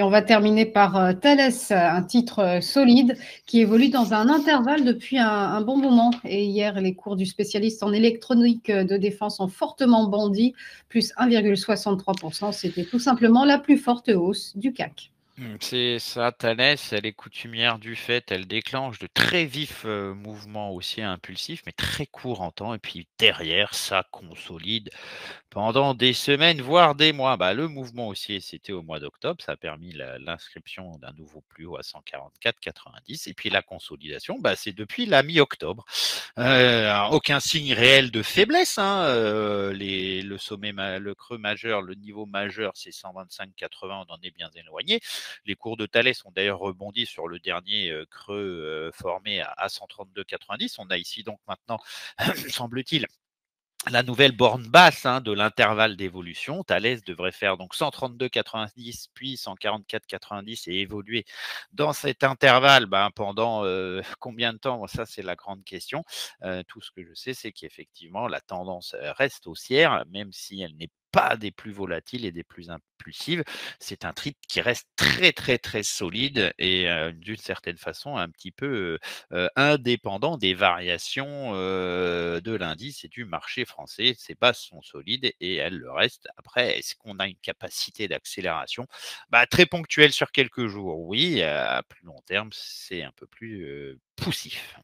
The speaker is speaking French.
on va terminer par Thales, un titre solide qui évolue dans un intervalle depuis un bon moment. Et hier, les cours du spécialiste en électronique de défense ont fortement bondi, plus 1,63%. C'était tout simplement la plus forte hausse du CAC. C'est ça, Thalès, elle est coutumière du fait, elle déclenche de très vifs, mouvements haussiers impulsifs, mais très courts en temps et puis derrière, ça consolide pendant des semaines, voire des mois. Bah, le mouvement haussier, c'était au mois d'octobre, ça a permis l'inscription d'un nouveau plus haut à 144,90 et puis la consolidation, bah, c'est depuis la mi-octobre. Aucun signe réel de faiblesse, hein, le sommet le creux majeur, le niveau majeur, c'est 125,80, on en est bien éloigné. Les cours de Thalès ont d'ailleurs rebondi sur le dernier creux formé à 132,90. On a ici donc maintenant, semble-t-il, la nouvelle borne basse, hein, de l'intervalle d'évolution. Thalès devrait faire donc 132,90 puis 144,90 et évoluer dans cet intervalle, ben, pendant combien de temps? Bon, ça, c'est la grande question. Tout ce que je sais, c'est qu'effectivement, la tendance reste haussière, même si elle n'est pas des plus volatiles et des plus impulsives. C'est un trade qui reste très, très, très solide et d'une certaine façon un petit peu indépendant des variations de l'indice et du marché français. Ces bases sont solides et elles le restent. Après, est-ce qu'on a une capacité d'accélération? Bah, très ponctuelle sur quelques jours, oui. À plus long terme, c'est un peu plus poussif.